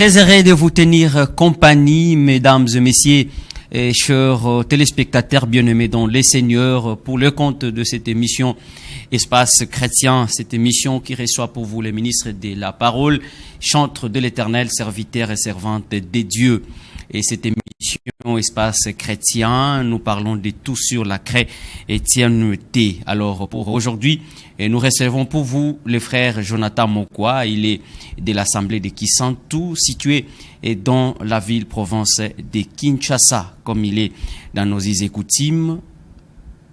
Très heureux de vous tenir compagnie, mesdames et messieurs, et chers téléspectateurs bien-aimés dans les seigneurs, pour le compte de cette émission Espace Chrétien, cette émission qui reçoit pour vous les ministres de la parole, chantres de l'Éternel, serviteurs et servantes de Dieu. Et cette émission Espace Chrétien, nous parlons de tout sur la chrétienté. Alors pour aujourd'hui, nous recevons pour vous le frère Jonathan Mokwa. Il est de l'Assemblée de Kisantu, situé dans la ville province de Kinshasa. Comme il est dans nos coutumes,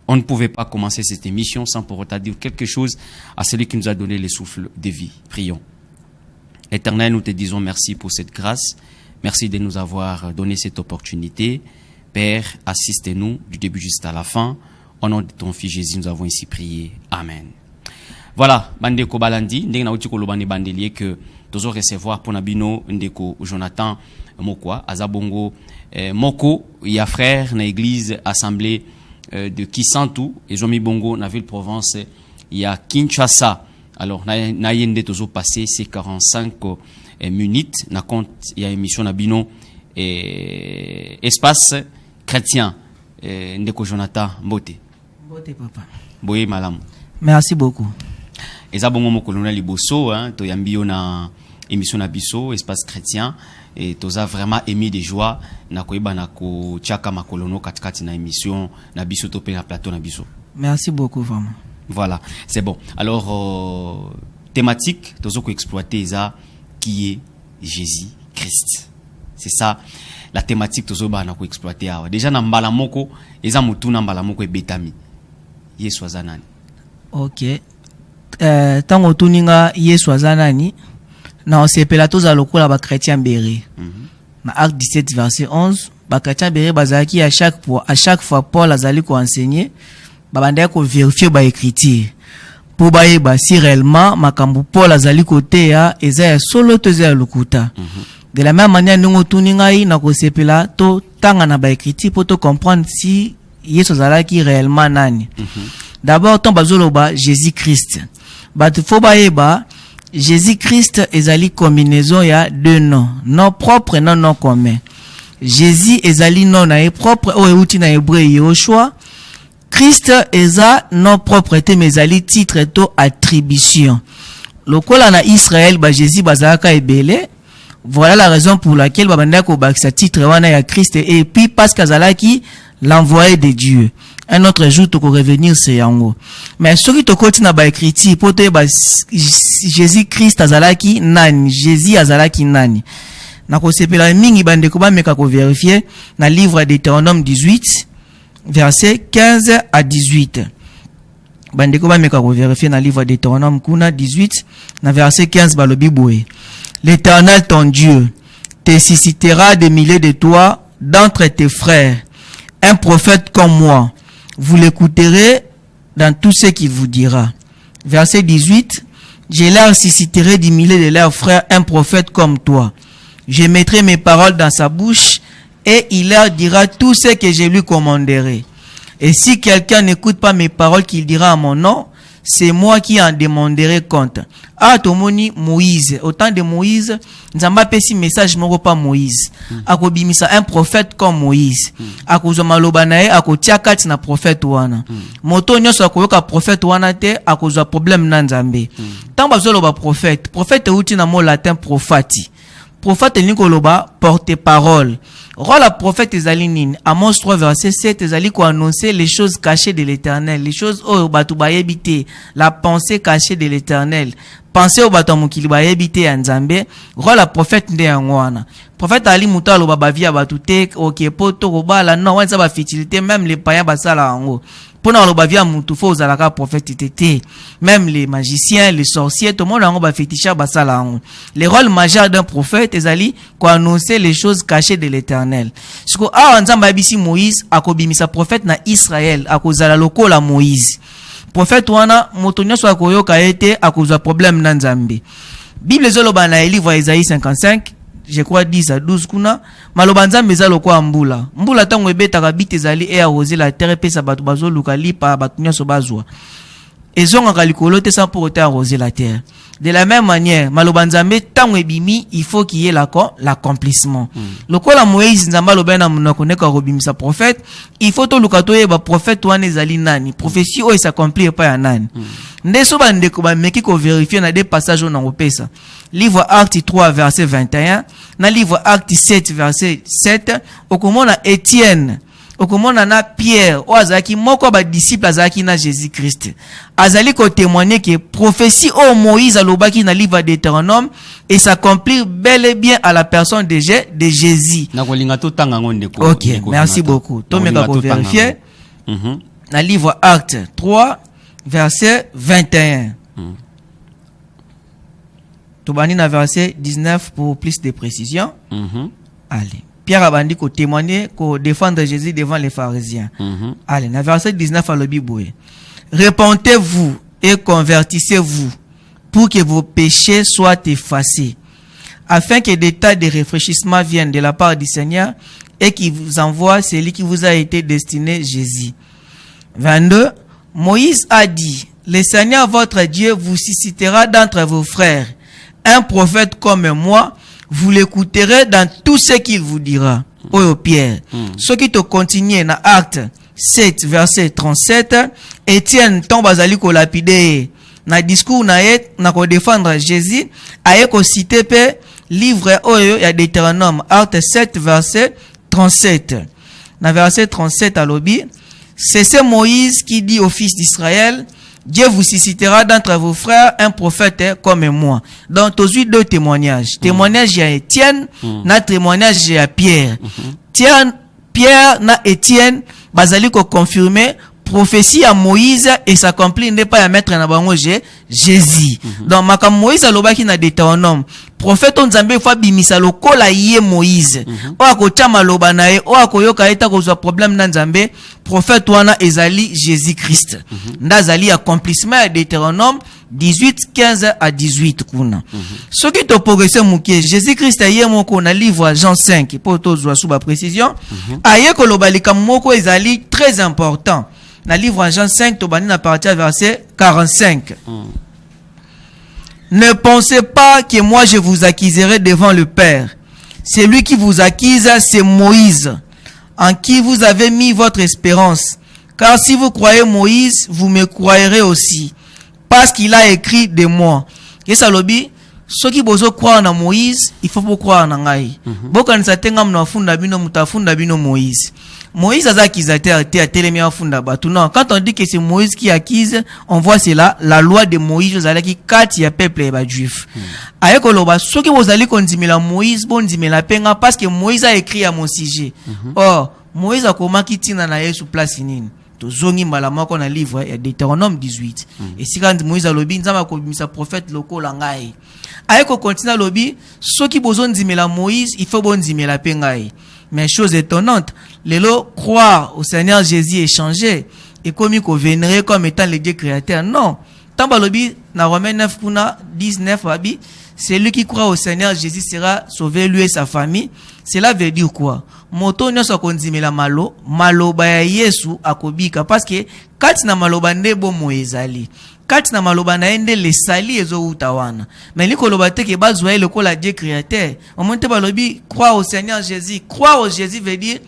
on ne pouvait pas commencer cette émission sans pour autant dire quelque chose à celui qui nous a donné le souffle de vie. Prions. Éternel, nous te disons merci pour cette grâce. Merci de nous avoir donné cette opportunité. Père, assistez-nous du début jusqu'à la fin. Au nom de ton Fils Jésus, nous avons ici prié. Amen. Voilà, Bandeko Balandi, ndenge na uti kolobani bandelier que tozo recevoir pour Nabino Ndeko Jonathan Mokwa, Azabongo Moko, il y a frère na église assemblée de Kisantu, et Zomi Bongo na ville Provence, il y a Kinshasa. Alors, na yende tozo passé ces 45 minutes, na compte, il y a émission Nabino Espace Chrétien, Ndeko Jonathan Mbote. Mbote papa. Boye malam. Merci beaucoup. Et ça, bon, mon colonel Liboso, hein, to yambio na émission na biso, Espace Chrétien, et to a vraiment émis des joies, na koiba na ko tchaka ma colono katikati na émission, na biso to pe na plateau na biso. Merci beaucoup, vraiment. Voilà, c'est bon. Alors, thématique, tozo ko exploiter ça, qui est Jésus-Christ. C'est ça, la thématique tozo ba na ko exploiter awa. Déjà na mbala moko, eza mutu na mbala moko e betami. Yesu azanani. Ok. Tango tuninga Yesu azanani na osepela toza lokola ba chrétien béré. Na Acte 17 verset 11, ba chrétien béré bazaki à chaque fois Paul azali ko enseigner, ba bandaya ko vérifier ba écriture. Pour ba yeba si réellement makambu Paul azali côté ya eza ya solo toza ya lokuta. De la même manière nous tuninga yi na ko sepela to tanga na ba écriture pour to comprendre si Yesu azalaki réellement nani. D'abord ton bazoloba Jésus-Christ. Bat faut ba yeba Jésus-Christ ezali combinaison ya deux noms, non propre et non commun. Jésus ezali non na propre o euti na hébreu Yoshua. Christ eza non propreté mais ezali titre to attribution. Lokola na Israël ba Jésus bazaka ebele. Voilà la raison pour laquelle babanda ko bakisa titre wana ya Christ, et puis parce qu'azalaki l'envoyé de Dieu. Un autre jour, tu peux revenir sur yango. Mais ce qui te continue na ba écriture, pour te ba Jésus-Christ azalaki nani, Jésus azalaki nani. Na ko sepela mingi bande ko ba meka ko vérifier na livre de Deutéronome 18, verset 15 à 18. Bande ko ba meka ko vérifier na livre de Deutéronome kuna 18, na verset 15 ba lobi boye. L'Éternel ton Dieu te suscitera des milliers de toi d'entre tes frères, un prophète comme moi. Vous l'écouterez dans tout ce qu'il vous dira. Verset 18. Je leur susciterai des milliers de leurs frères, un prophète comme toi. Je mettrai mes paroles dans sa bouche et il leur dira tout ce que je lui commanderai. Et si quelqu'un n'écoute pas mes paroles qu'il dira à mon nom, c'est moi qui en demanderai compte. Ah, tomoni Moïse. Au temps de Moïse, Nzamba pesi message moko pa Moïse. Ako bimisa un prophète comme Moïse. Ako zo maloba nae ako tia kati na prophète wana. Moto nyoso ako yoka prophète wana te ako zo problème na Nzambe. Tamba zo loba prophète. Prophète uti na mot latin prophati. Prophète niko loba porte-parole. Roi la prophète ezali nini? Amos 3 verset 7 ezali ko annoncer les choses cachées de l'Éternel, les choses o batu bayebite, la pensée cachée de l'Éternel. Pensez au batu mokili bayebite ya Nzambe. Roi la prophète nde yangwana. Prophète ali muta lo babavia batu te OK poto ko bala non wanza ba futilité, même les païens basala ngo. Pona lo bavia mutu fo zalaka prophète tété. Même les magiciens, les sorciers, tout le monde ba fétichat basala ngo. Les rôles majeurs d'un prophète ezali ko annoncer les choses cachées de l'Éternel. Siko a Nzamba bisi Moïse akobimisa prophète na Israël akozala lokola Moïse. Prophète wana moto nyoso akoyoka ete akozwa problème na Nzambe. Bible zoloba na livre Isaïe 55, je crois 10 à 12 kuna, maloba Nzambe za lokola mbula. Mbula tango ebetaka bite ezali e arroser la terre pesa batu bazoluka lipa batu nyoso bazwa. ezongaka likolo te sans pour autant arroser la terre. De la même manière, maloba nzambe tango ebimi, il faut qu'il y ait l'accomplissement. Lokola Moïse nzamba loba na munoko neka robimisa prophète, il faut to lukato yeba prophète wana ezali nani, prophétie o s'accomplir pas ya nani. Ndeso ba ndeko ba meki ko vérifier na des passages on opesa. Livre Acte 3 verset 21, na livre Acte 7 verset 7, okomona Étienne, okomona na Pierre, o azaki moko ba disciple azaki na Jésus-Christ. Azali ko témoigner que prophétie au Moïse alobaki na livre Deutéronome et s'accomplir bel et bien à la personne de Jésus. Ok, merci beaucoup. Tomeka ko vérifier. Na livre Acte 3 verset 21. Tobani na verset 19 pour plus de précision. Allez. Pierre abandi ko témoigner, ko défendre Jésus devant les pharisiens. Allez, na verset 19 à l'obiboué. Repentez-vous et convertissez-vous pour que vos péchés soient effacés, afin que des tas de réfléchissements viennent de la part du Seigneur et qu'il vous envoie celui qui vous a été destiné, Jésus. 22. Moïse a dit, le Seigneur votre Dieu vous suscitera d'entre vos frères un prophète comme moi, vous l'écouterez dans tout ce qu'il vous dira. Oyo Pierre. Ce qui te continue dans Acte 7 verset 37, Étienne tombe azali ko lapide na discours na ko défendre Jésus, aye ko citer pe livre oyo ya Deutéronome Acte 7 verset 37. Na verset 37 à l'obi, c'est Moïse qui dit aux fils d'Israël, Dieu vous suscitera d'entre vos frères un prophète comme moi. Donc, tu as deux témoignages. Témoignage à Étienne, na témoignage à Pierre. Pierre na Étienne, bazali ko confirmer prophétie à Moïse et s'accomplit n'est pas à mettre en bango Jésus. Donc, maka Moïse alobaki na Deutéronome. Prophète on Nzambe fa bimisa lokola yé Moïse. O akocha maloba na ye, o akoyoka eta kozwa problème na Nzambe, prophète wana ezali Jésus-Christ. Ndazali accomplissement à Deutéronome 18 15 à 18 kuna. Ce qui te progresse mukie Jésus-Christ aye moko na livre Jean 5 pour tozwa sous ba précision. Aye ko lobalika moko ezali très important. Na livre Jean 5 tobani na partir verset 45. Ne pensez pas que moi je vous accuserai devant le Père. Celui qui vous accuse, c'est Moïse, en qui vous avez mis votre espérance. Car si vous croyez Moïse, vous me croirez aussi, parce qu'il a écrit de moi. Et ça lobi, ceux qui bozo croire en Moïse, il faut pas croire en ngai. Bokan sa tenga mna funda bino mutafunda bino Moïse. Moïse a accusateur te a télémé en funda batu. Non, quand on dit que c'est Moïse qui accuse, on voit c'est là la loi de Moïse qui quatre ya peuple et juif. Ayeko loba ceux qui vous allez konzimela Moïse bon zimela penga parce que Moïse a écrit à mon sujet. Or Moïse a comment qui tina na Yesu place nini. Tozongi mbala moko na livre ya Deutéronome 18. Et si quand Moïse a lobi nzamba ko bimisa prophète loko la ngai. Ayeko continue lobi ceux qui besoin zimela Moïse, il faut bon zimela pengai. Mais chose étonnante, l'élo croire au Seigneur Jésus est changé et comme il vénérer comme étant le Dieu créateur. Non. Tambalobi, na Romains 9, 19, babi, c'est lui qui croit au Seigneur Jésus sera sauvé, lui et sa famille. Cela veut dire quoi? Moto nyoso konzimela maloba ya Yesu akobika parce que kati na maloba ndebo moezali. Kati na maloba na ende le sali ezo utawana. Mais liko loba te ke bazwa le ko la Dieu créateur. On monte balobi croire au Seigneur Jésus. Croire au Jésus veut dire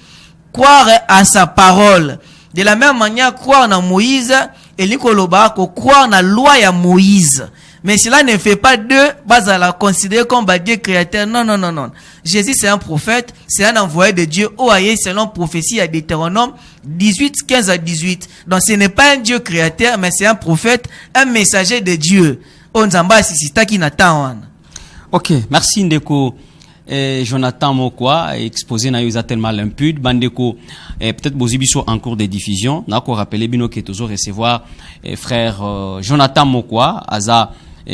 croire à sa parole. De la même manière croire na Moïse et liko loba ko croire na loi ya Moïse. Mais cela ne fait pas d'eux, bazala considérer comme Dieu créateur. Non, non, non, non. Jésus c'est un prophète, c'est un envoyé de Dieu. Oaye selon prophétie à Deutéronome 18, 15 à 18. Donc ce n'est pas un Dieu créateur, mais c'est un prophète, un messager de Dieu. Onzamba sisita ki natawan. Ok, merci Ndeko. Jonathan Mokwa exposé na yosa tellement limpide bandeko peut-être bozibiso en cours de diffusion na ko rappeler bino que toujours recevoir frère Jonathan Mokwa aza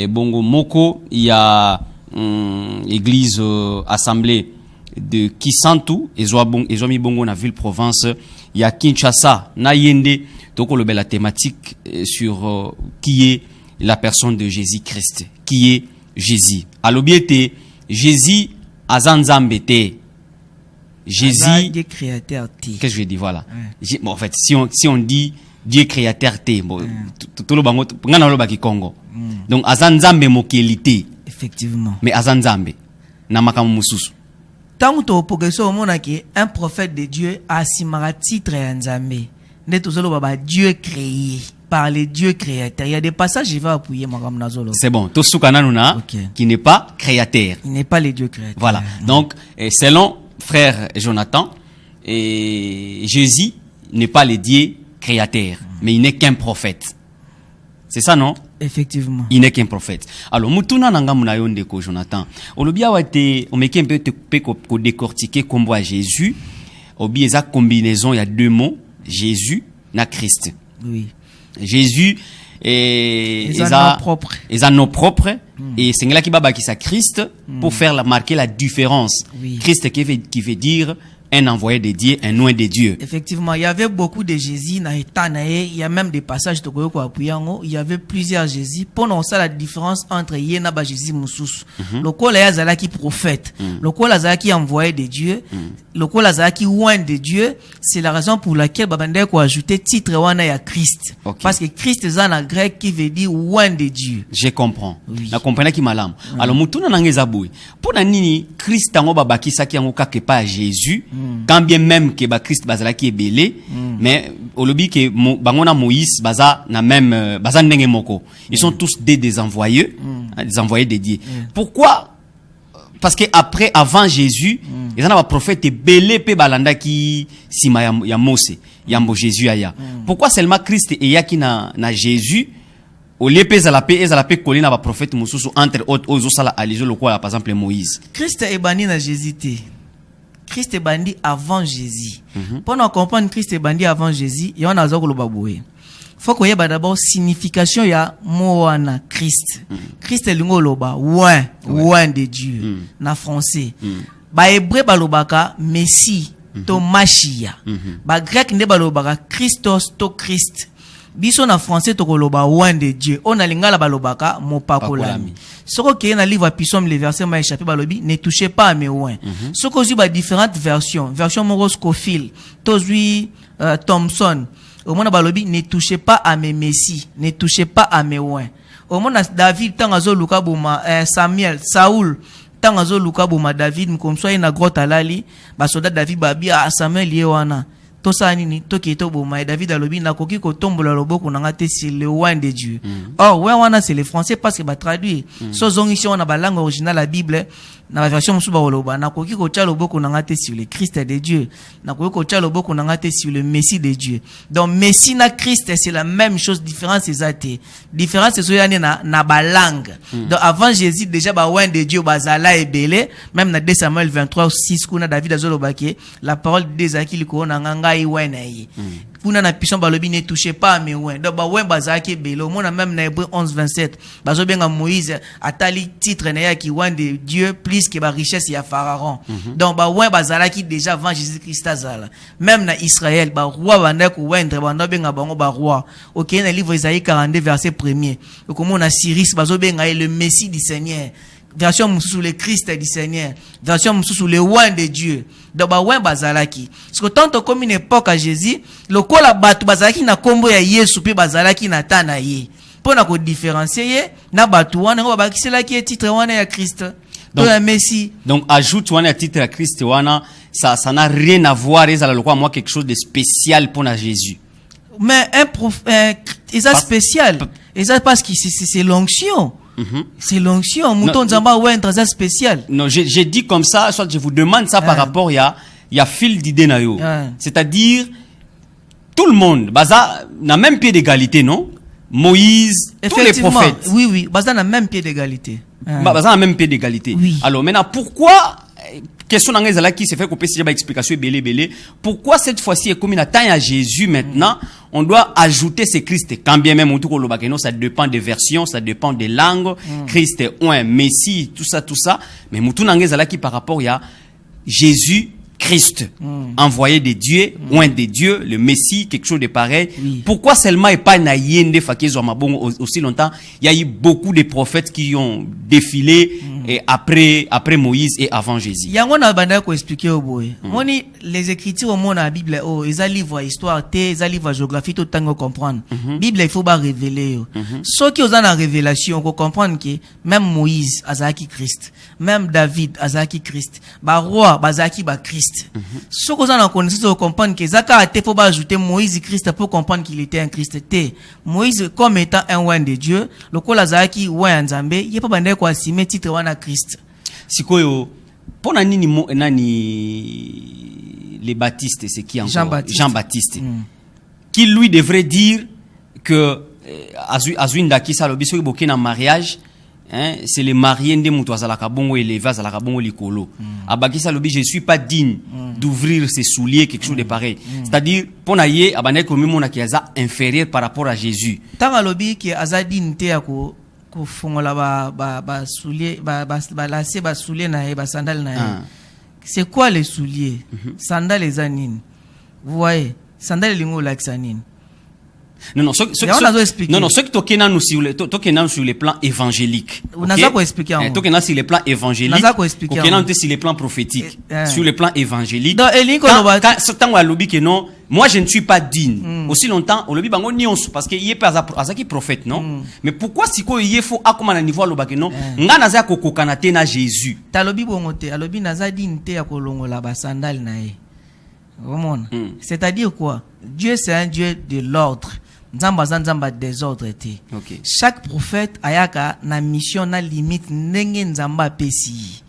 bongo moko il y a église assemblée de Kisantu ezomi bongo na ville province il y a Kinshasa na Yende donc on la thématique sur qui est la personne de Jésus-Christ, qui est Jésus. Alobiete Jésus Azanzambete. Jésus Dieu créateur. Qu'est-ce que je dis voilà. Bon, en fait si on dit Dieu créateur te bon tout le bango ngana lo baki Congo donc azanzambe mokelité Effectivement. mais azanzambe na makamu mususu Tant que progression au monde un prophète de Dieu a simara titre et nzambe. Ne tout seul baba Dieu créé par les dieux créateurs. Il y a des passages je vais appuyer makam nazolo. c'est bon to sukana nuna qui n'est pas créateur. Il n'est pas les dieux créateurs. Voilà. Donc selon frère Jonathan et Jésus n'est pas le Dieu créateur mais il n'est qu'un prophète. C'est ça non? Effectivement. Il n'est qu'un prophète. Alors, mutuna nanga munayonde ko Jonathan. Olobia wate, on meke un peu te décortiquer combo à Jésus. Obi eza combinaison, il y a deux mots. Jésus na Christ. Oui. Jésus est nos propres. Et c'est là qui baba qui sa Christ pour faire marquer la différence. Oui. Christ qui veut dire un envoyé de Dieu, un oint de Dieu. Effectivement, il y avait beaucoup de Jésus na etanae, il y a même des passages de ko apuyango, il y avait plusieurs Jésus. Pendant ça la différence entre yena ba Jésus mususu. Loko la yazala qui prophète, loko la yazala qui envoyé de Dieu, loko la yazala qui oint de Dieu, c'est la raison pour laquelle babande ko ajouter titre wana ya Christ. Okay. Parce que Christ est en grec qui veut dire oint de Dieu. Je comprends. Oui. Na comprendre qui malam. Alors mutuna nangeza boy. Pour na nini Christ tango babaki saki yango kake pa Jésus. Quand bien même que Christ bazala qui est belé, mais au lobby que bangona Moïse baza na même baza ndenge moko. Ils sont tous des envoyés, des envoyés de Dieu. Pourquoi? Parce que avant Jésus, ils en avaient prophète belé pe balanda qui sima ya Mose, yambo Jésus aya. Pourquoi seulement Christ et yaki na Jésus? Au lieu de ezala coller na ba prophète mususu entre autres aux sala alizo le quoi par exemple Moïse. Christ est banni na Jésus té. Christ est bandit avant Jésus. Pour comprendre Christ est bandit avant Jésus, il y a un azok le baboué. Faut qu'on y ait d'abord signification ya moana Christ. Christ est l'ungo loba ouin de Dieu na français. Ba hébreu balobaka Messie to Machia. Ba grec ne balobaka Christos to Christ. Biso na français to koloba ouin de Dieu. On a lingala balobaka mopakolami. Soko qui est dans le livre Psaume le verset m'a échappé balobi ne touchez pas à mes ouins. Soko aussi ba différentes version Moros Scofield, tozui Thompson. Au monde balobi ne touchez pas à mes messies, ne touchez pas à mes ouins. Au monde David tangazo luka boma Samuel, Saoul tangazo luka boma David mkomswa na grotte alali ba soldat David babi a Samuel yewana. Tosa nini toki to boma David alobi na koki ko tombola loboko na ngate c'est le oint de Dieu. Or ouais wana c'est les français parce que ba traduire so zongi on a ba langue originale la Bible na version musuba oloba na koki ko tcha loboko na ngate sur le Christ de Dieu na koki ko tcha loboko na ngate sur le Messie de Dieu. Donc Messie na Christ c'est la même chose, différence exacte. Différence c'est soyane na ba langue. Donc avant Jésus déjà ba oint de Dieu bazala et belé même na 2 Samuel 23:6 kuna David azolobaki la parole des akili ko na nganga kuna na pison balobi ne touchez pas à mes ouins. Donc ba ouin bazaki belo mona même na Hébreu 11:27 bazo benga Moïse atali titre na ya ki ouin de Dieu plus que ba richesse ya Pharaon. Donc ba ouin bazalaki déjà avant Jésus-Christ azala. Même na Israël ba roi banda ko ouindre banda benga bango ba roi. OK na livre Isaïe 42 verset 1er. Comme on a Cyrus bazo benga le Messie du Seigneur. Version sous le Christ du Seigneur, version sous le oint de Dieu. D'aba oint bazalaki. Parce que tant comme une époque à Jésus, le kola batu bazalaki na kombo ya Yesu pe bazalaki na tana ye. Pour na ko différencier na batu wana ngo bakisela ki titre wana ya Christ. Donc la Messie. Donc ajoute wana titre à Christ wana ça n'a rien à voir et ça le quoi moi quelque chose de spécial pour na Jésus. Mais c'est spécial. Et ça parce que c'est l'onction. C'est l'onction. Mouton Zamba ouais un spécial. Non, j'ai dit comme ça, soit je vous demande ça par rapport il y a fil d'idée na yo. C'est-à-dire tout le monde baza na même pied d'égalité, non? Moïse, tous les prophètes. Oui, baza na même pied d'égalité. Baza na même pied d'égalité. Oui. Alors maintenant pourquoi question là qui se fait couper si j'ai explication belé pourquoi cette fois-ci comme il attend à Jésus maintenant on doit ajouter ce Christ quand bien même tout le ça dépend des versions, ça dépend des langues. Christ est un Messie, tout ça mais mutu là qui par rapport il y a Jésus Christ envoyé de Dieu, oint de Dieu, le Messie, quelque chose de pareil. Pourquoi seulement et pas na yende fakezo mabongo aussi longtemps? Il y a eu beaucoup de prophètes qui ont défilé et après Moïse et avant Jésus. Yango na banda ko expliquer au boy. Moni les écritures au monde la Bible ils a livre histoire té, ils a livre géographie tout tango comprendre. Bible il faut pas révéler yo. Ce qui aux en révélation ko comprendre que même Moïse azaki Christ, même David azaki Christ, ba roi bazaki ba Christ. Ce qu'on en connaissance ko comprendre que zaka té faut pas ajouter Moïse Christ pour comprendre qu'il était un Christ té. Moïse comme étant un roi de Dieu, le ko lazaki roi nzambe, il pas banda ko assumer titre wana Christ. Sikoyo pona nini les baptistes c'est qui encore Jean-Baptiste qui lui devrait dire que azuinda ki salobi soki bokena mariage hein, c'est le marié ndé mutu azalaka bongo élevé azalaka bongo likolo abaki salobi je suis pas digne d'ouvrir ses souliers quelque chose de pareil c'est-à-dire pona ye abane ko mimona ki aza inférieur par rapport à Jésus tant alobi ki azadine te yako ko fongola ba soulier ba lacet ba soulier na ba sandales na c'est quoi les souliers sandales les anines vous voyez sandales lingo like sanine non ce qui tokena nous sur les plans évangéliques on a ça pour expliquer tokena sur les plans évangéliques tokena sur les plans prophétiques sur les plans évangéliques tant à lobby que non moi je ne suis pas digne aussi longtemps au lobby bango nyonso parce que il est pas azaki prophète non mais pourquoi siko il faut akoma na niveau loba que non nga naza kokokana te na Jésus ta lobby bongo te alobi naza digne te ya kolongola ba sandales na ye c'est-à-dire quoi Dieu c'est un Dieu de l'ordre nzamba désordre te chaque prophète ayaka na mission na limite ndenge nzamba pesi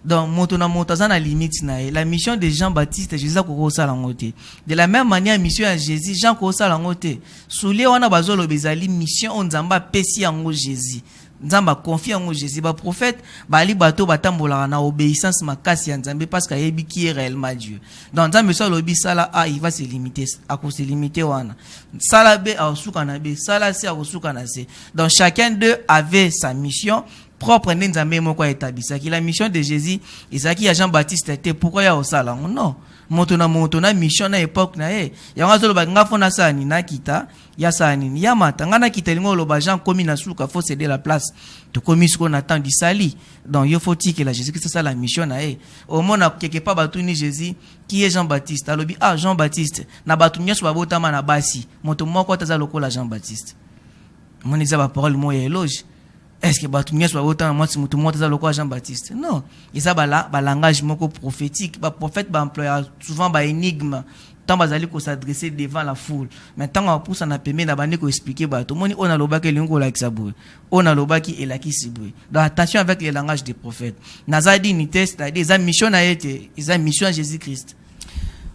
donc moto na limite na la mission de Jean-Baptiste Jésus ko sala ngote de la même manière mission à Jésus Jean ko sala ngote soulier wana bazolo bezali mission nzamba pesi yango Jésus nzamba confie en Jésus ba prophète bali bato batambola na obéissance makasi ya nzambe parce qu'il yebi qui est réellement Dieu donc nzambe so lobi sala il va se limiter à cause se limiter wana sala be a suka na be sala se a suka na se donc chacun d'eux avait sa mission propre nzambe moko établi qui la mission de Jésus Isaki à Jean-Baptiste était pourquoi ya osala non moto na mission na époque na ye yanga zolo ba ngafona sani na kita ya sani ya matanga na kita lingo loba Jean komi na suka faut céder la place to komi ce qu'on attend du sali donc il faut dire que la Jésus Christ ça la mission na ye au monde quelque part batuni Jésus qui est Jean-Baptiste alobi Jean-Baptiste na batunya so babotama na basi moto moko taza lokola Jean-Baptiste moniza ba parole mo éloge. Est-ce que batunya soit autant moi si mutu mota za lokwa Jean-Baptiste non isa ba langage moko prophétique ba prophète ba employer souvent ba énigme tant bazali ko s'adresser devant la foule mais tant on pousse na pemé na bande ko expliquer ba to moni on a loba ke lingo la kisabu on a loba ki elaki sibu donc attention avec les langages des prophètes nazadi ni test des mission na été ils ont mission à Jésus-Christ.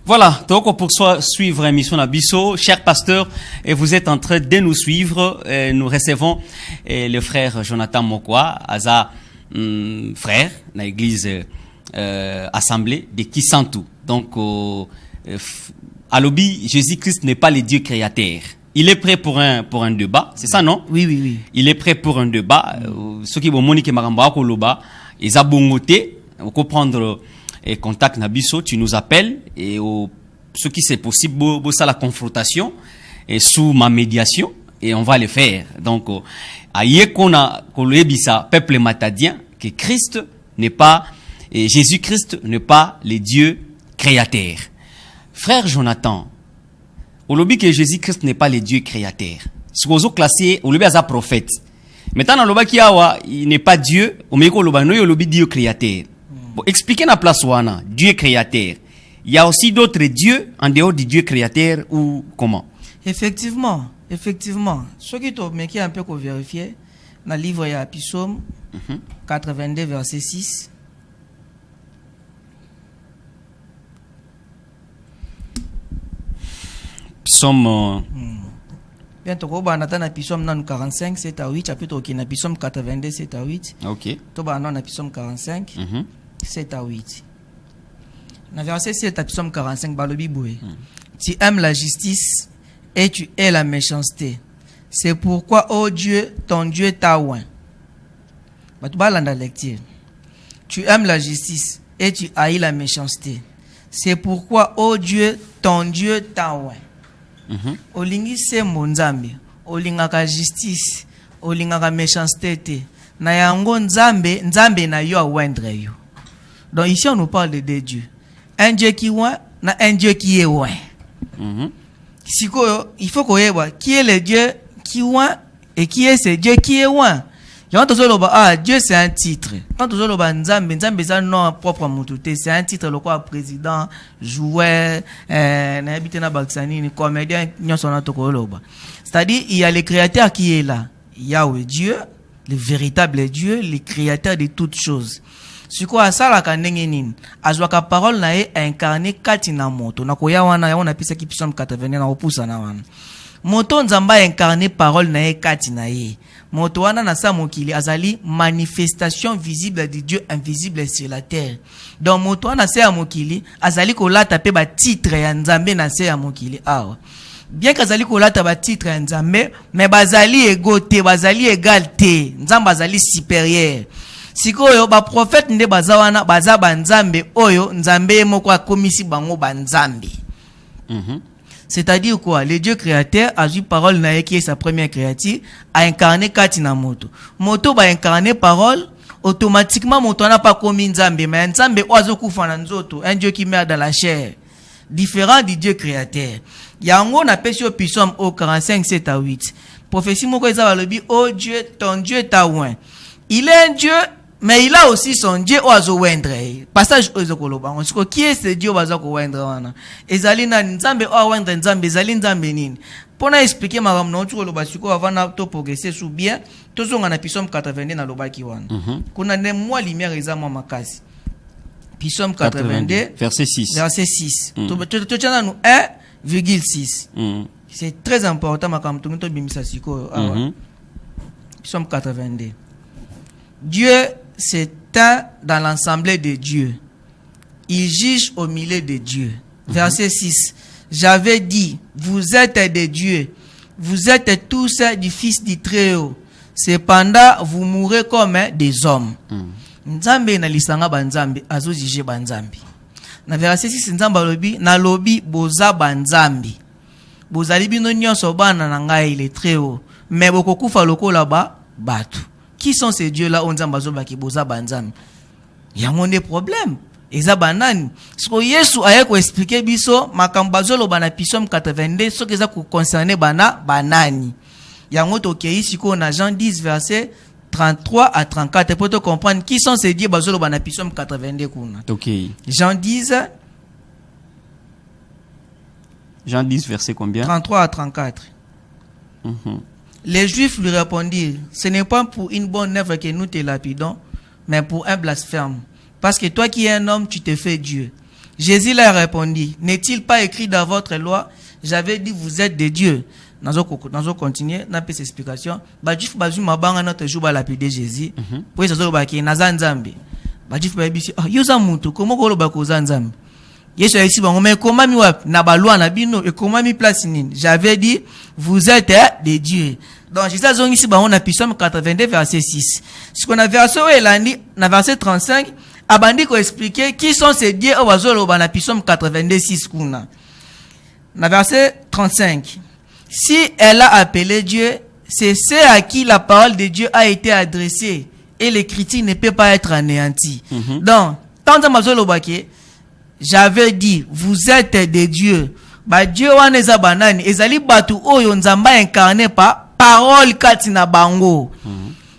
Voilà, donc pour suivre l'émission Nabiso, cher pasteur, et vous êtes en train de nous suivre. Nous recevons le frère Jonathan Mokwa, Aza frère, dans l'église assemblée de Kisantu. Donc, à l'obi, Jésus-Christ n'est pas le Dieu créateur. Il est prêt pour un débat, c'est ça, non? Oui. Il est prêt pour un débat. Ceux qui vont moniquer Maramba Koloba, ils ont bongoté, on peut prendre et contact Nabiso, tu nous appelles et ce qui c'est possible, ça la confrontation et sous ma médiation et on va le faire. Donc, aïe qu'on a ça peuple matadien que Christ n'est pas et Jésus-Christ n'est pas le Dieu créateur. Frère Jonathan, au lobby que Jésus-Christ n'est pas le Dieu créateur. Ce qu'on a classé au lobby as prophète. Maintenant dans le lobby qui il n'est pas Dieu, au meko lobby Dieu créateur. Bon, expliquez la place wana, Dieu créateur. Il y a aussi d'autres dieux en dehors du Dieu créateur ou comment? Effectivement. Ce qui est un peu vérifier, dans le livre il y a Psaume 82 verset 6. Psaume bientôt on va attendre Psaume 45 7 à 8 chapitre qui na Psaume 82 7 à 8. OK. To ba na Psaume 45 7 à 8. Dans verset 7 à Psaume 45 balobi boué. Tu aimes la justice et tu hais la méchanceté. C'est pourquoi oh Dieu ton Dieu t'a oint. Batu balanda lecture. Tu aimes la justice et tu haïs la méchanceté. C'est pourquoi oh Dieu ton Dieu t'a oint. Olingi se monzambi, olingaka justice, olingaka méchanceté te. na yango nzambe na yo awendre yo. Donc ici on nous parle de deux dieux. Un Dieu qui oint, na un Dieu qui est oint. Sikoyo, il faut qu'on ait qui est le Dieu qui oint et qui est ce Dieu qui est oint. Dieu c'est un titre. Quand on dit Nzambe c'est un nom propre à Moutouté, c'est un titre le quoi président, joueur, n'habite na Baksani, comédien, c'est-à-dire il y a le créateur qui est là. Yahweh Dieu, le véritable Dieu, le créateur de toutes choses. C'est quoi ça la kanengenin? Azwaka parole na e incarné katina moto. Na koya wana ya wana pisa ki Psalm 80 na opusa na wana. Moto nzamba incarné parole na e katina ye. Moto wana na sa mokili azali manifestation visible de Dieu invisible sur la terre. Donc moto wana se ya mokili azali kolata pe ba titre ya nzambe na se ya mokili awa. Bien qu'azali kolata ba titre ya nzambe, mais bazali égalité, bazali égalité. Nzamba azali supérieur. Sikoyo ba prophète nde bazawana baza banzambe oyo nzambe moko akomisi bango banzambe. C'est-à-dire quoi? Le Dieu créateur a eu parole na qui est sa première créature a incarné katina moto. Moto ba incarné parole automatiquement moto n'a pas commis nzambe mais nzambe oazo kufa na nzoto, un Dieu qui meurt dans la chair. Différent du Dieu créateur. Yango na pesi au Psaume au 45 7 à 8. Prophétie moko eza balobi oh Dieu ton Dieu t'a oint. Il est un Dieu, mais il a aussi son Dieu oazo wendre. Passage ozo koloba. On sait qui est ce Dieu oazo ko wendre wana. Ezali na nzambe o wendre nzambe ezali nzambe nini. Pona expliquer ma no tu koloba siko avant na to progresser sous bien. To zonga na Psaume 82 na lobaki wana. Kuna ne moi lumière eza moi makasi. Psaume 82 verset 6. Verset 6. To tchana nous 1,6. C'est très important makam to to bimisa siko. Psaume 82. Dieu s'éteint dans l'assemblée de Dieu. Il juge au milieu de Dieu. Verset 6. J'avais dit, vous êtes des dieux. Vous êtes tous du Fils du Très-Haut. Cependant, vous mourrez comme des hommes. Nzambe na lisanga banzambe, azo juge banzambe. Na verset 6, nzamba lobi, na lobi boza banzambe. Bozali bino nyonso bana na ngai le Très-Haut. Mais bokokufa lokola ba batu. Qui sont ces dieux-là? On dit qui boza banzam. Il y a un problème. Eza banani. So Yesu aye ko expliquer biso makambazo lo bana Psaume 82 so que ça concerner bana banani. Yango to kei siko na Jean 10 verset 33 à 34 pour te comprendre qui sont ces dieux bazo lo bana Psaume 82 kuna. OK. Jean 10 verset combien? 33 à 34. Les Juifs lui répondirent, ce n'est pas pour une bonne œuvre que nous te lapidons, mais pour un blasphème. Parce que toi qui es un homme, tu te fais Dieu. Jésus leur répondit, n'est-il pas écrit dans votre loi, j'avais dit vous êtes des dieux. Nous continuer, n'a pas d'explication. Bah Juif bazu mabanga notre jour ba lapider Jésus. Pour ça zo ba ki nazan nzambe. Bah Juif ba bisi, ah yoza mutu, comment ko lo ba ko nzambe. Yesu a ici bon mais comment mi wap na ba loi na bino et comment mi place nini. J'avais dit vous êtes des dieux. Donc Jésus a zongi ici ba on a Psaume 82 verset 6. Ce qu'on a verset elandi na verset 35 abandi ko expliquer qui sont ces dieux au bazolo ba na Psaume 82 6 kuna. Na verset 35. Si elle a appelé Dieu, c'est ceux à qui la parole de Dieu a été adressée et l'écriture ne peut pas être anéantie. Donc tant que bazolo ba ke j'avais dit, vous êtes des dieux. Ba Dieu wana eza banani, ezali batu oyo nzamba incarné pa parole katina bango.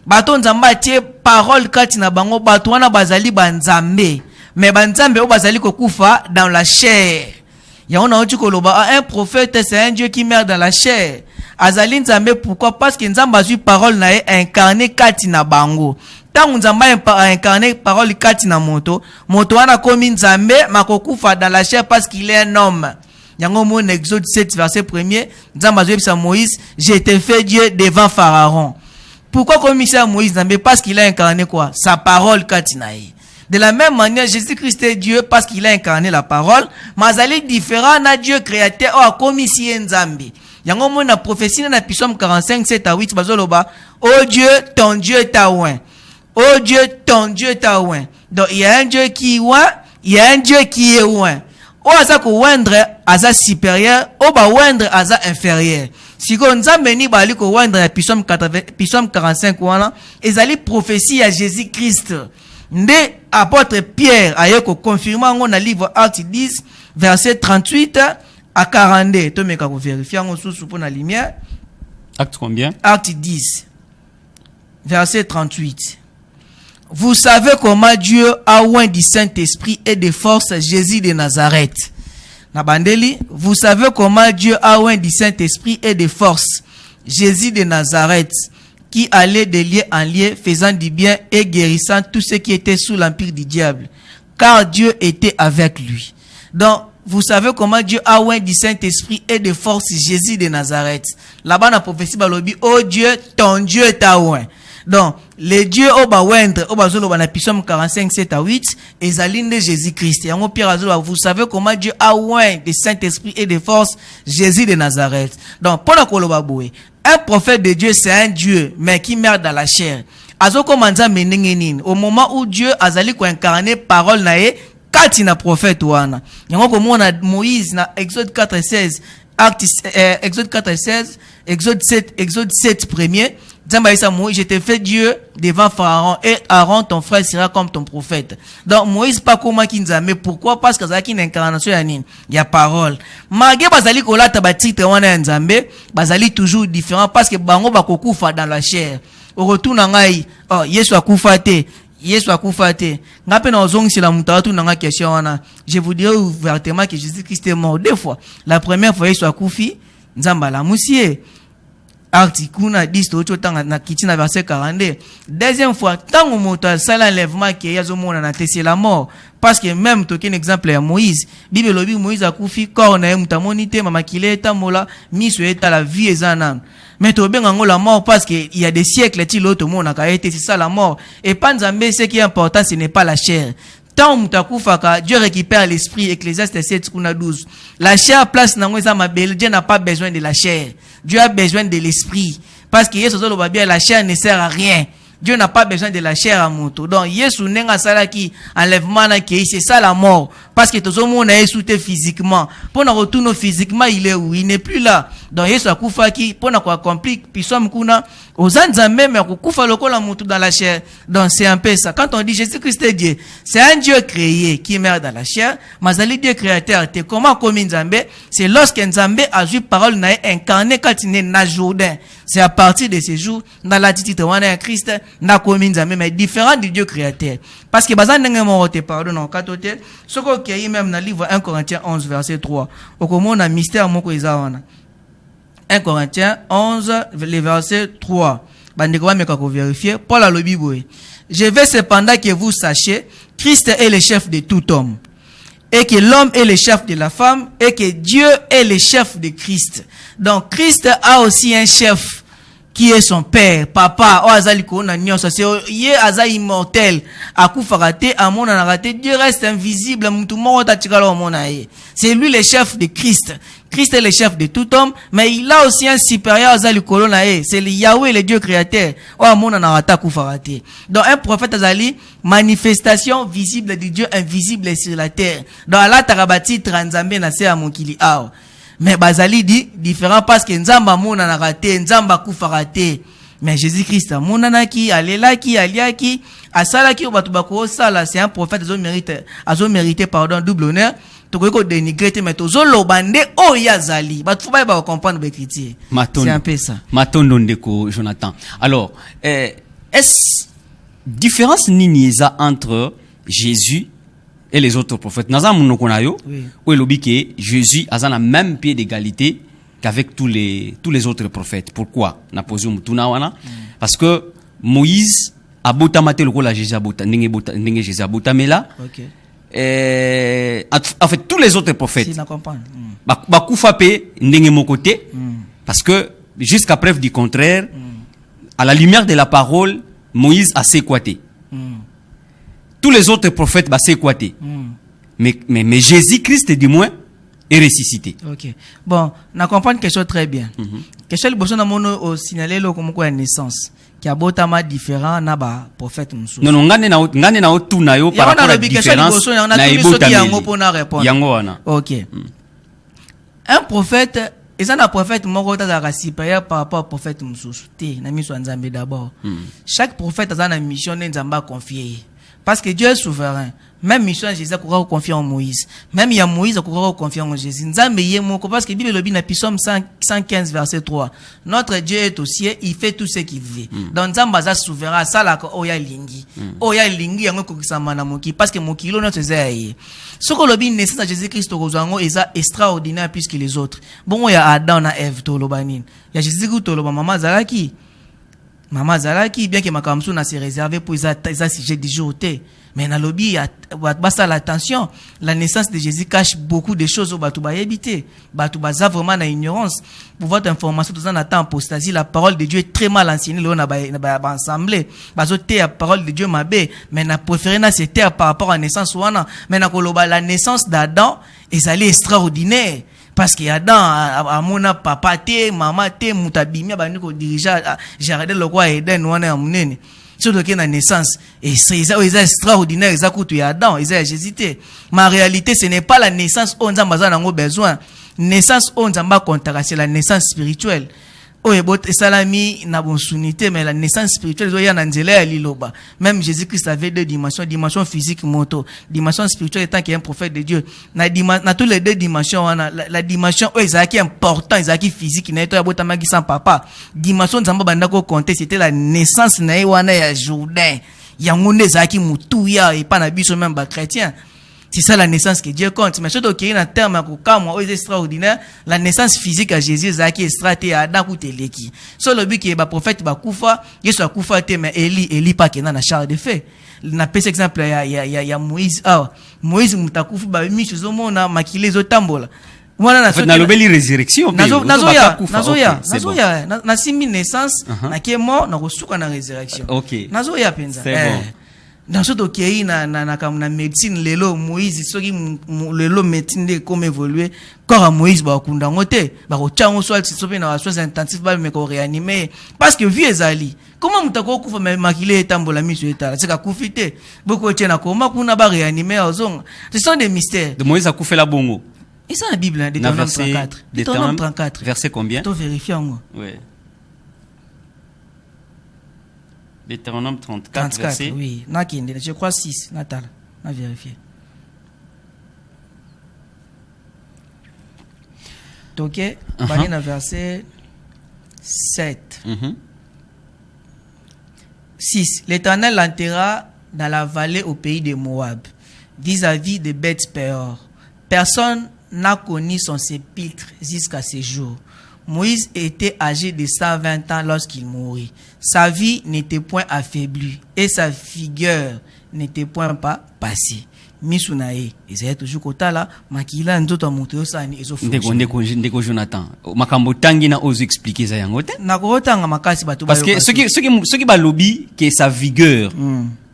Bato nzamba tie parole katina bango, batu wana bazali banzambe. Mais banzambe o bazali kokufa dans la chair. Ya on a otu koloba, un prophète c'est un Dieu qui meurt dans la chair. Azali nzambe pourquoi? Parce que nzamba azui parole na ye incarné katina bango. Tant nzamba incarné parole katina moto wana komi nzambe makokufa dans la chair parce qu'il est un homme. Yango mon Exode 7 verset 1er, nzamba azui Moïse, je t'ai fait Dieu devant Pharaon. Pourquoi komi ça Moïse nzambe? Parce qu'il a incarné quoi? Sa parole katina ye. De la même manière, Jésus-Christ est Dieu parce qu'il a incarné la parole, mais azali différent na Dieu créateur a commis si nzambe. Yango mon na prophétie na Psaume 45 7 à 8 bazoloba, oh Dieu, ton Dieu t'a oint. Oh Dieu, ton Dieu t'a oint. Donc il y a un Dieu qui oint, il y a un Dieu qui est oint. O asa ko oindre asa supérieur, o ba oindre asa inférieur. siko nzambe ni bali ko wandra Psaume 45 wana ezali prophétie à Jésus Christ. Nde apôtre Pierre aye ko confirmer ngo na livre Actes 10 verset 38 à 42. To meka ko vérifier ngo sous pour na lumière. Acte combien? Acte 10 verset 38. Vous savez comment Dieu a oint du Saint-Esprit et de force Jésus de Nazareth. Nabandeli, vous savez comment Dieu a oint du Saint-Esprit et de force Jésus de Nazareth, qui allait de lieu en lieu, faisant du bien et guérissant tous ceux qui étaient sous l'empire du diable, car Dieu était avec lui. Donc, vous savez comment Dieu a oint du Saint-Esprit et de force Jésus de Nazareth. Là-bas, dans la prophétie, oh Dieu, ton Dieu t'a oint. Donc, les dieux au bawendre, au bazolo bana Psaume 45, 7 à 8, ezalinde de Jésus-Christ. Yango Pierre azolo, vous savez comment Dieu a oint de Saint-Esprit et de force Jésus de Nazareth. Donc, pour la kolobaboué, un prophète de Dieu, c'est un Dieu, mais qui meurt dans la chair. Azoko manza menengenin. Au moment où Dieu azali ko incarner parole nae, kati na prophète wana. Yango komona Moïse na Exode 4, 16, Exode 4, 16, Exode 7 premier. Moïse, je te fais Dieu devant Pharaon et Aaron ton frère sera comme ton prophète. Donc Moïse pas comment qui mais pourquoi? Parce que ça qui une incarnation il y a parole. Malgré bazali kolata ba titre wana nzambe, bazali toujours différent parce que bango bakokufa dans la chair. Au retour na ngai, oh Yesu akufa te. Yesu akufa te. Ngape na ozong si la mutatu na nga question wana. Je vous dirai ouvertement que Jésus-Christ est mort deux fois. La première fois Yesu akufi, nzamba la musie. Artikuna 10 to tanga na kitina verset 42. Deuxième fois, tant au moto sala enlèvement qui yazo mona na c'est la mort parce que même token exemple ya Moïse, Bible lobi Moïse akufi corps na mutamonité mama kileta mola miso eta la vie ezana. Mais to benga ngo la mort parce que il y a des siècles ti l'autre mona ka été c'est ça la mort et pas nzambe ce qui est important ce n'est pas la chair. Tant mutakufaka Dieu récupère l'esprit. Ecclésiaste 7 kuna 12. La chair place nango eza mabele. Dieu n'a pas besoin de la chair. Dieu a besoin de l'esprit. Parce que Yesu zolo babia la chair ne sert à rien. Dieu n'a pas besoin de la chair à moto. Donc Yesu nenga sala ki enlèvement na ki c'est ça la mort parce que tozo mona Yesu te physiquement. Pour na retourner physiquement il est où? Il n'est plus là. Donc Yesu akufa ki pour na ko accomplir Psaume kuna ozanza même akufa lokola moto dans la chair. Donc c'est un peu ça. Quand on dit Jésus-Christ est Dieu, c'est un Dieu créé qui meurt dans la chair. Mazali Dieu créateur te comment comme Nzambe, c'est lorsque Nzambe a joué parole na incarné quand il est na Jourdain. C'est à partir de ce jour dans l'attitude de Christ na komi Nzambe mais différent du Dieu créateur. Parce que bazan ndenge mo te pardon non katote soko ki même dans livre 1 Corinthiens 11 verset 3. Okomona mystère moko eza wana. 1 Corinthiens 11 le verset 3. Bandeko ba meka ko vérifier Paul a le Bible. Je veux cependant que vous sachiez Christ est le chef de tout homme et que l'homme est le chef de la femme et que Dieu est le chef de Christ. Donc Christ a aussi un chef qui est son père, papa, azali kona nyonso, c'est yé aza immortel, akufa raté, amona na raté, Dieu reste invisible, mutu moko tatikala omona ye. C'est lui le chef de Christ. Christ est le chef de tout homme, mais il a aussi un supérieur azali kolona ye, c'est le Yahweh, le Dieu créateur. O amona na rata kufa raté. Donc un prophète azali manifestation visible de Dieu invisible sur la terre. Dans la tarabati tranzambe na se amokili ao. Mais bazali dit différent parce que nzamba mona na raté, nzamba kufa raté. Mais Jésus-Christ mona naki, alelaki, aliaki, asalaki obatu bako sala, c'est un prophète azo mérité pardon double honneur. Toko dénigrer mais tozo lobande o yazali. Batu ba ba comprendre be critiquer. C'est un peu ça. Matondo ndeko Jonathan. Alors, est-ce différence niniza entre Jésus et les autres prophètes? Nazam monokonayo, où il que Jésus a le même pied d'égalité qu'avec tous les autres prophètes. Pourquoi? Na posé mutuna wana parce que Moïse a botamate le la Jésus a botamé Jésus a botamé là. OK. En fait tous les autres prophètes. Si na comprendre. Ba kufa pe ndenge mon côté parce que jusqu'à preuve du contraire à la lumière de la parole Moïse a séquaté. Tous les autres prophètes bah c'est quoi mais Jésus-Christ du moins est ressuscité. OK. Bon, on comprend quelque chose très bien. Quelque chose besoin de au signaler le comme quoi naissance qui a botama différent na ba prophète musu. Non ngane na tout na yo par rapport à la différence. Na ibota yango pona répondre. Yango wana. OK. Un prophète Et ça, le prophète, moko tazaka supérieur par rapport au prophète Moussous. Na miso Nzambe d'abord. Chaque prophète a une mission Nzamba confiée. Parce que Dieu est souverain. Même mission Jésus a confié en Moïse. Même il y a Moïse a confié en Jésus. Nzambe yé moko parce que Bible le dit dans Psaume 115 verset 3. Notre Dieu est au ciel, il fait tout ce qu'il veut. Donc Nzamba est souverain, ça la oya lingi. Oya lingi yango kokisama na moki parce que mokilo notre zeye. Ce que le dit naissance de Jésus-Christ kozango est extraordinaire plus que les autres. Bon il y a Adam na Ève to lobanin. Il y a Jésus-Christ to loba maman zalaki. Maman Zalaki, bien que ma kamsou n'a se réservé pour les sujet du jour. Mais dans le lobby, l'attention, la naissance de Jésus cache beaucoup de choses au Batouba éviter. Batouba vraiment dans l'ignorance. Pour votre information, tout ça, on attend apostasie. La parole de Dieu est très mal enseignée. Là, on a ensemble. La parole de Dieu m'a bé. Mais on a préféré se taire par rapport à la naissance. Mais la naissance d'Adam est allée extraordinaire. Parce qu'il y a dans mon papa te maman te mutabimia bani ko dirija jardin le roi Eden wana ya munene surtout que na naissance et c'est extraordinaire ça kutu ya Adam ils a Jésus. Ma réalité ce n'est pas la naissance on nzamba nango besoin naissance on nzamba kontaka c'est la naissance spirituelle. Oye bot salami na bon sunité mais la naissance spirituelle zo ya na nzela ya liloba. Même Jésus-Christ avait deux dimensions, dimension physique moto, dimension spirituelle étant qu'il est un prophète de Dieu. Na tous les deux dimensions la dimension qui est important, qui physique na to ya botama ki sans papa. Dimension nzamba banda ko compter c'était la naissance na wana ya Jourdain. Ya ngonde zaki mutuya et pas na biso même ba chrétien. C'est ça la naissance que Dieu compte. Mais surtout qu'il y a un terme extraordinaire, la naissance physique à Jésus, qui est stratégique à Dakuteleki. Sur le but qui est le prophète Bakoufa, il y a Koufa, mais Eli pas qui est dans la charge de fait. Na pese exemple il y a Moïse. Moïse mutakufu ba michu zomona makile zo tambola. Voilà na lobeli résurrection. Nazoya na simi naissance na qui est mort na kosuka na résurrection. OK. Nazoya penza. C'est bon. Dans ce dossier na médecine lelo Moïse soki lelo médecine de comme évoluer corps à Moïse ba kunda ngote ba ko tchango soit sopi na soins intensifs ba me ko réanimer parce que vie ezali comment mutako kufa makile etambola miso etala c'est ka kufite beaucoup tena koma kuna ba réanimer ozonga ce sont des mystères de Moïse a coufé la bongo et ça la Bible hein, Deutéronome 34 Deutéronome 34 verset combien to vérifier moi ouais Deutéronome 34 verset. Oui, je crois 6, Natal, on a vérifié. Ok, on verset 7. 6. L'Éternel l'enterra dans la vallée au pays de Moab, vis-à-vis de Beth-Péor. Personne n'a connu son sépulcre jusqu'à ce jour. Moïse était âgé de 120 ans lorsqu'il mourut. Sa vie n'était point affaiblie et sa vigueur n'était point pas passée. Misunae, ils étaient toujours kotala, makila nzoto moto sani ezofu. Ndeko Jonathan. Makambo tangi na ozo expliquer ça yango te. Na kotanga makasi batu parce que ceux qui ba lobby que sa vigueur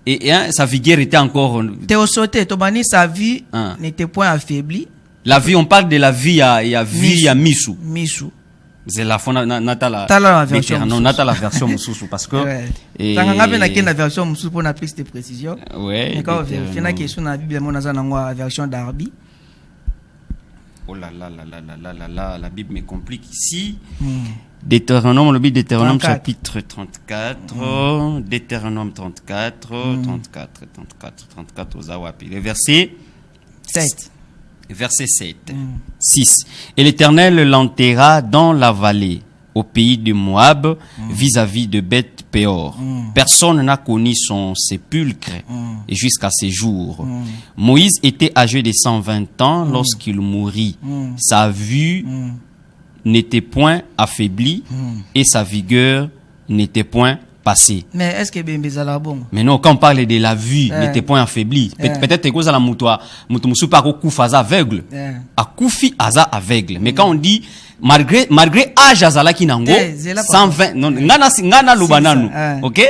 et sa vigueur était encore Théosoté tobani sa vie n'était point affaiblie. La vie on parle de la vie à vie à Misu. C'est la fois la version Moussou parce que tanga ngabe na version Moussou pour na plus de précision. Ouais. Mais quand vérifier na question na Bible mon naza na version d'Arbi. Oh là là, la Bible me complique ici. Deutéronome, le Deutéronome chapitre 34, Deutéronome 34 aux Awapi. Le verset 7. Verset 7. 6. Et l'Éternel l'enterra dans la vallée, au pays de Moab, vis-à-vis de Beth-Péor. Personne n'a connu son sépulcre et jusqu'à ces jours. Moïse était âgé de 120 ans lorsqu'il mourut. Sa vue n'était point affaiblie et sa vigueur n'était point passée. Mais est-ce que Bembezala bon? Mais non, quand on parle de la vue, n'était point affaibli. Peut-être que ça la moutoua pas koufa aveugle. A koufi aza aveugle. Mais quand on dit malgré âge azala ki nango 120 non ngana lubananu. OK?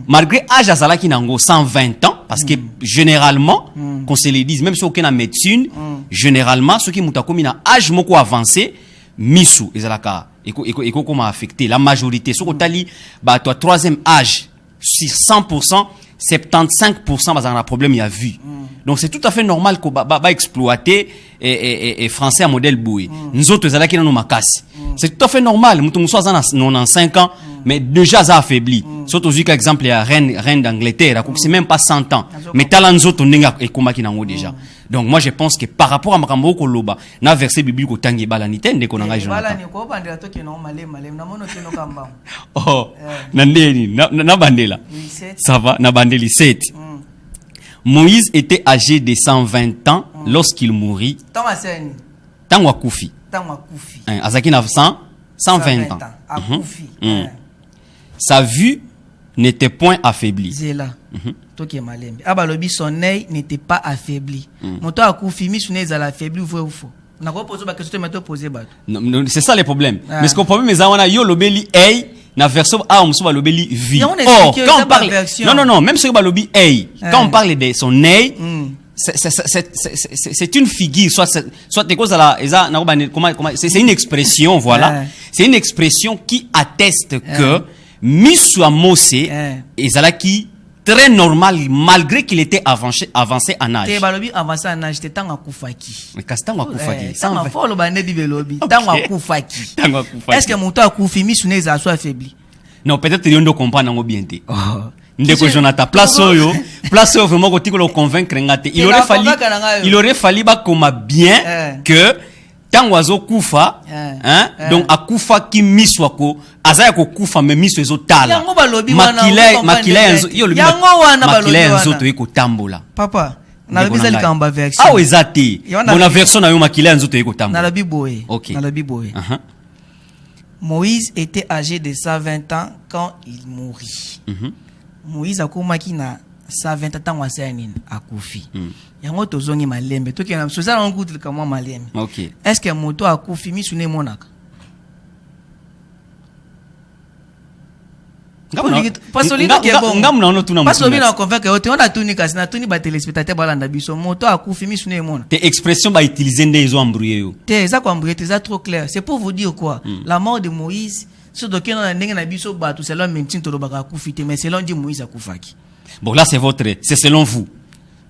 Malgré âge azala ki nango 120 ans parce que généralement qu'on se le dise même si aucun en médecine, généralement ceux qui mutakomi na âge moko avancé misu ezalaka et comment affecter la majorité. Ce que tu as dit, bah, toi, troisième âge, sur 100%, 75% bazana un problème il y a vu. Donc c'est tout à fait normal qu'on va exploiter et français à modèle boui. Nous autres là qui nous makasi. C'est tout à fait normal. Nous sommes à 95 ans mais déjà ça affaibli. Surtout vu qu'exemple il y a reine d'Angleterre, c'est même pas 100 ans. Mais talent nous autres n'enga et comment qui n'engo déjà. Donc moi je pense que par rapport à makambo ko loba na verset biblique ko tangi balanité ndeko nanga Jonathan. Balani ko bandela to ke no malem na mono ke no kamba. Oh, nandeli na bandela. Ça va na bandeli 7. Moïse était âgé de 120 ans lorsqu'il mourut. Tango akufi. Azaki na 120 ans. Sa vue n'était point affaiblie. Son œil n'était pas affaibli. Moto akufi mi sune za affaibli vrai ou faux. Na ko poser ba question meto poser ba. C'est ça le problème. Mais ce qu'on problème mais wana yo lobeli œil na version a on va lobeli vie. Or quand on parle non même ce que lobby œil quand on parle de son œil c'est une figure soit des causes à la comment c'est une expression voilà c'est une expression qui atteste que Miswa Mose ezalaki très normal malgré qu'il était avancé en âge. Avancé en âge c'était tango akufaki. Mais tango akufaki. Ça faut ba ne bibelobi tango akufaki. Est-ce que moto akufi misune za so affaibli? Non, peut-être yondo comprendre ngo bien té. Ndeko Jonathan place oyo vraiment ko tiko convaincre ngate. Il aurait fallu ba koma bien que tango azo kufa donc akufa ki miswa ko azaya ko kufa me miswa ezo tala makila yanzo to iko tambola papa na lobi zali kamba version ah ezati bona version na yo makila yanzo to iko tambola na lobi boye okay. Na lobi boye Moïse était âgé de 120 ans quand il mourit. Moïse akomaki na 120 ans wasenine akufi. Yango tozongi malembe to kena so ça on goûte comme malembe. OK. Est-ce que moto akufi mi sune monaka? Parce que on convainc que on a tuni kasi na tuni ba téléspectateur balanda biso moto akufi mi sune mona. Tes expressions ba utiliser ndezo embrouiller yo. Te ça ko embrouiller ça trop clair. C'est pour vous dire quoi? La mort de Moïse, ce document na ndenge na biso ba tout selon même tin to baka akufi te mais selon dit Moïse akufaki. Bon là c'est selon vous.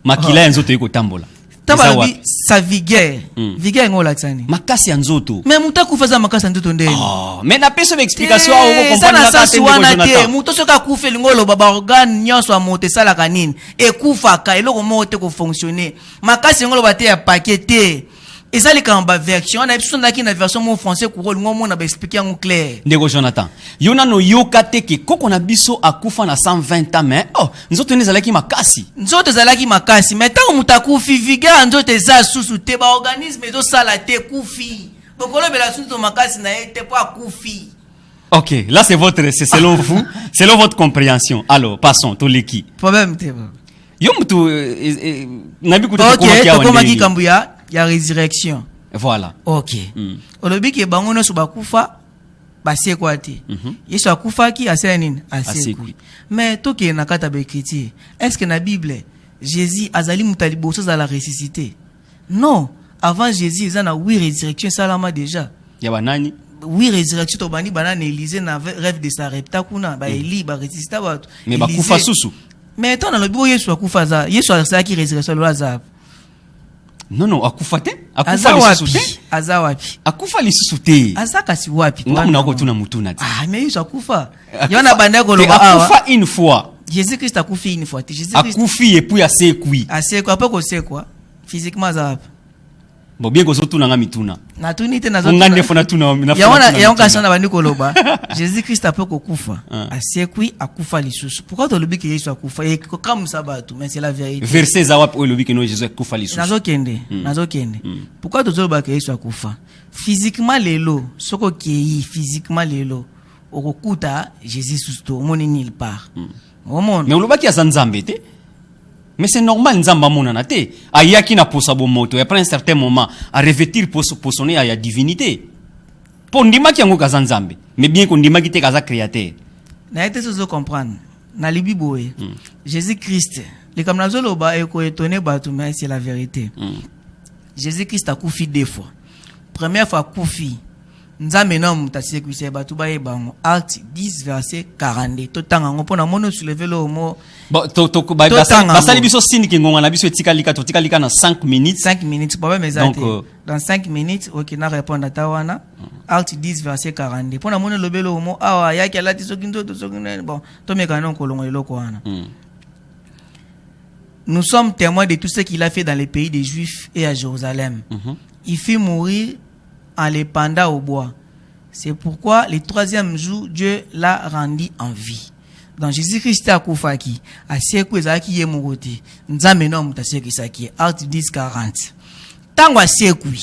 Makila nzoto yiko tambola. Tababi sa vigueur. Vigueur ngola tsani. Makasi nzoto. Mais muta kufaza makasi nzoto ndeni. Mais na peso explication au comprendre la tête de Jonathan. Muto soka kufa lingolo baba organe nyonso amote sala kanini. E kufa ka eloko mote ko fonctionner. Makasi ngolo bate ya paqueté. Et ça les kamba version na biso ndaki na version mon français ko ngo mona ba expliquer en clair. Ndeko Jonathan. Yona no yokate ke koko na biso akufa na 120 ans mais nzoto nezalaki makasi. Nzoto zalaki makasi mais tant mutakufi viga nzoto za susu te ba organisme ezo sala te kufi. Bokolo bela susu makasi na ete po akufi. OK, là c'est selon vous, selon votre compréhension. Alors, passons to leki. Problème te ba. Yo mutu nabi kuta komaki kambuya ya résurrection. Voilà. OK. Olobi ke bango no subakufa basekwa te. Yesu akufa ki asena nini? Asekwi. Mais toke na kata be chrétien. Est-ce que na Bible Jésus azali mutaliboso za la ressuscité? Non, avant Jésus il y a 8 résurrections salama déjà. Ya banani? 8 résurrections to bani banana Élisée na rêve de sa repta kuna ba Eli ba ressuscita ba. Mais bakufa susu. Mais tant na lobi Yesu akufa za. Yesu asala ki résurrection lo za. Non, akufa te? Akufa lisusu te? Aza wapi? Akufa lisusu te. Aza kasi wapi? Ngamuna ko tuna mutuna te. Ah, mais Yesu akufa. Yona banda ko lo akufa une fois. Jésus-Christ akufi une fois. Jésus-Christ akufi et puis asekwi. Asekwi après ko sekwa. Physiquement aza wapi? Bon bien ko so tuna ngami tuna. Na tuni te na zo. Ngande fona tuna. Yona kasana bandi ko loba. Jésus-Christ après ko kufa. Asekwi akufa lisusu. Pourquoi to lobi que Yesu akufa? Et comme ça ba tout, mais c'est la vérité. Verset za wapi o lobi que no Jésus akufa lisusu. Nazo kende. Pourquoi to loba que Yesu akufa? Physiquement lelo, soko kei physiquement lelo. Okokuta Jésus susto moni nil part. Mais on loba ki azanzambe te. Mais c'est normal nzamba mona na te. Ayaki na posa bo moto et après un certain moment à revêtir posonner à la divinité. Pour ndima ki yango kazanzambe. Mais bien qu'on ndima ki te kaza créateur. Na été so comprendre. Na libi boye. Jésus-Christ, les comme nazolo ba e ko étonné ba tout mais c'est la vérité. Jésus-Christ a koufi 2 fois. Première fois koufi nzambe na mutasekwisa batu ba yebango. Acte 10 verset 42 totanga ngo pona mono soulever le mot. Bon basali biso sini ki ngonga na biso etika na 5 minutes. 5 minutes pas mes amis. Donc dans 5 minutes OK na répondre à tawana. Acte 10 verset 42 pona mono lobelo mot awa yaki alati sokindo to sokindo bon to mekano kolongo eloko wana. Nous sommes témoins de tout ce qu'il a fait dans les pays des Juifs et à Jérusalem. Il fit mourir en les pendant au bois. C'est pourquoi le troisième jour, Dieu l'a rendu en vie. Dans Jésus-Christ a koufaki, a sekou ezaki ye mourote. Nzambe no mutase kisaki. Acte 10, 40. Tango a sekou,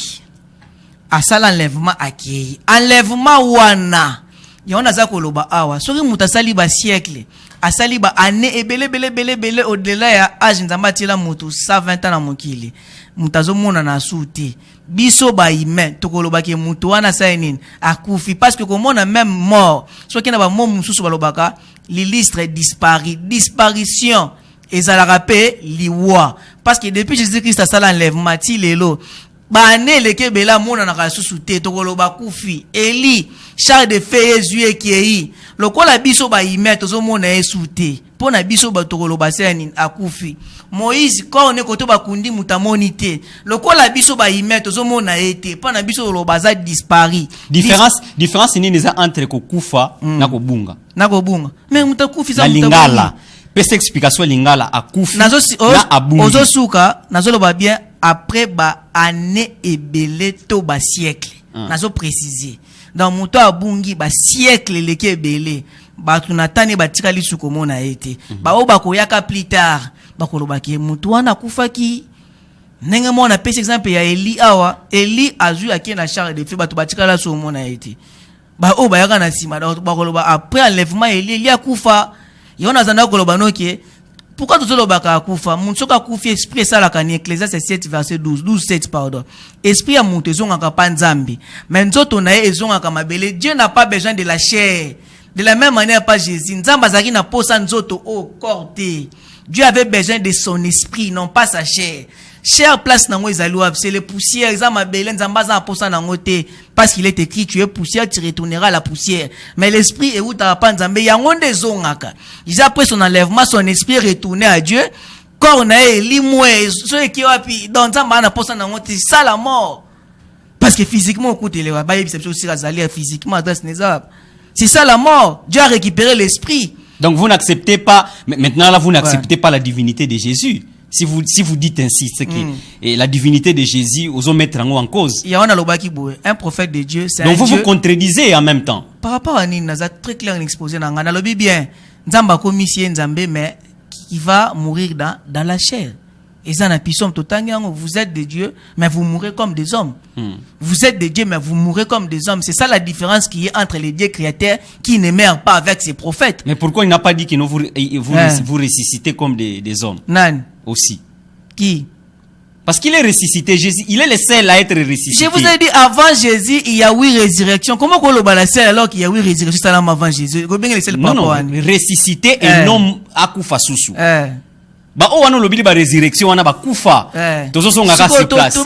a sal enlèvement akei. Enlèvement wana. Yona zako loba awa. Sori mutasali ba siècle. Asali ba année ebele au-delà ya âge nzamba tila mutu 120 ans na mokili. Mutazo mona na suti. Biso ba ime tokoloba ke mutu wana sainin akufi parce que comme on a même mort. So ki na ba mom mususu balobaka l'illustre disparition ezalaka pe liwa parce que depuis Jésus-Christ a sala enlèvement ti lelo ba ne leke bela mona na kasusu te tokoloba kufi Eli Charles de Feu Jésus qui lokola biso ba ime tozo mona esute pona biso ba tokoloba sainin akufi Moïse quand on est koto ba kundi mutamoni te lokola biso ba ime tozo mona ete pona biso lo baza dispari différence ni neza entre ko kufa na ko bunga mais mutakufi za lingala pesa explication lingala akufi na abunga ozo suka nazo lo ba bien après ba année ebele to ba siècle nazo préciser dans muto abungi ba siècle leke ebele ba tunatane ba tikali suko mona ete ba oba koyaka plus tard bakoloba ke mutu wana kufaki ndenge mona pesa exemple ya Eli awa Eli azu ake na Charles de Feu batu batikala so mona ete ba o ba yaka na sima bakoloba après enlèvement Eli akufa yona zanda koloba noke pourquoi tout loba ka akufa mutu soka kufi esprit sala ka ni Ecclésiaste 7 verset 12 pardon esprit ya mutu zonga ka panzambi mais nzoto na ezonga ka mabele. Dieu n'a pas besoin de la chair de la même manière pas Jésus nzamba zaki na posa nzoto au corté. Dieu avait besoin de son esprit, non pas sa chair. Chair place nango ezalouab, c'est les poussières. Zama belen zambaza aposa nango te parce qu'il est écrit tu es poussière, tu retourneras à la poussière. Mais l'esprit est où ta pas nzambe yangonde zongaka. Ils après son enlèvement, son esprit retourné à Dieu. Corps na limwe, so qui wapi dans zamba na posa nango te ça la mort. Parce que physiquement écoutez les ba yebisepso aussi razali physiquement adresse nezab. C'est ça la mort. Dieu a récupéré l'esprit. Donc vous n'acceptez pas, maintenant là vous n'acceptez pas la divinité de Jésus. Si vous dites ainsi, c'est que et la divinité de Jésus, osons mettre en cause. Il y a un prophète de Dieu, c'est donc vous vous contredisez en même temps. Par rapport à Nina, ça très clair exposé dans le bien. Nzamba komissie Nzambe mais qui va mourir dans la chair. Et ça n'a vous êtes de Dieu, mais vous mourrez comme des hommes. Vous êtes de Dieu, mais vous mourrez comme des hommes. C'est ça la différence qui est entre les dieux créateurs qui ne meurent pas avec ses prophètes. Mais pourquoi il n'a pas dit que vous ressuscitez comme des hommes? Non. Aussi. Qui? Parce qu'il est ressuscité. Jésus, il est le seul à être ressuscité. Je vous ai dit, avant Jésus, il y a 8 résurrections. Comment qu'on le balance alors qu'il y a 8 résurrections avant Jésus? Non, ressuscité et non akufa susu. Ba o wana lobili ba résurrection wana ba kufa tozo songa ka sur place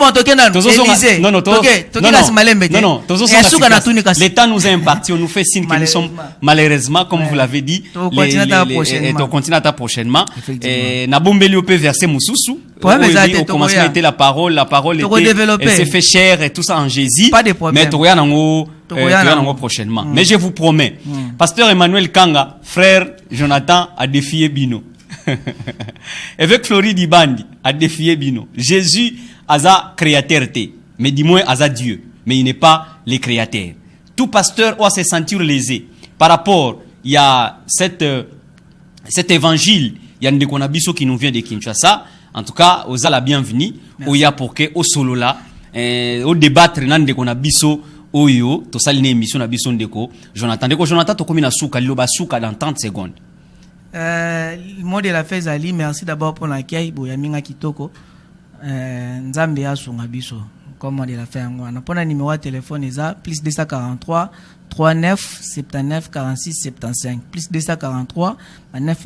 le temps nous a imparti on nous fait signe que nous sommes malheureusement comme vous l'avez dit on continue prochainement et na bombeli au verset mususu au commencement était la parole était elle s'est fait chair et tout ça en Jésus mais toya nango prochainement mais je vous promets pasteur Emmanuel Kanga frère Jonathan a défié Bino. Avec Floride Ibandi a défié Bino. Jésus a créateur, mais du moins a Dieu, mais il n'est pas le créateur. Tout pasteur doit se sentir lésé par rapport il y a cet évangile, il y a un déconabiso qui nous vient de Kinshasa. En tout cas, aux la bienvenue, au ya pour que au solo là, au débattre nan déconabiso oyo, to saline émission na biso ndeko. Jonathan to komi na suka liloba suka dans 30 secondes. Le mot de la fête Ali, merci d'abord pour l'accueil. Boyaminga Kitoko, Nzambe asunga biso. comment de la faire on a pas un numéro de téléphone eza plus 243 39 79 46 75 plus 243 9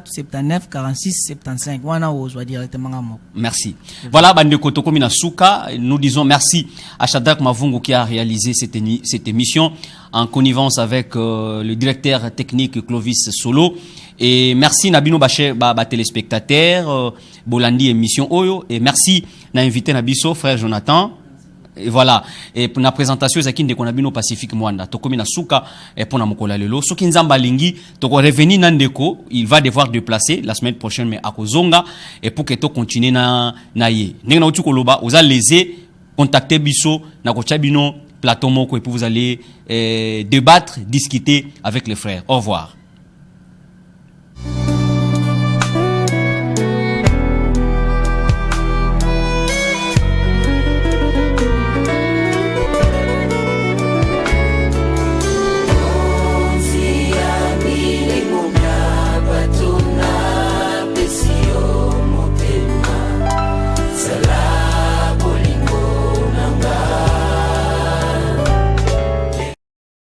79 46 75 wana ozwa directement ngamo. Merci. Voilà bandeko tokomi na suka, nous disons merci à Shadrack Mavungu qui a réalisé cette émission en connivence avec le directeur technique Clovis Solo, et merci Nabino Baché ba téléspectateurs Bolandi émission Oyo, et merci na invité Nabiso frère Jonathan. Et voilà, et pour la présentation zaki ndeko na bino Pacifique Mwanda tokomi na suka et pour na mokola lelo soki nzamba lingi toko revenir na ndeko, il va devoir déplacer la semaine prochaine mais akozonga, et pour que to continuer na ye ndenge na uti koloba oza lésé contacter biso na kocha bino plateau moko, et puis vous allez débattre, discuter avec les frères. Au revoir.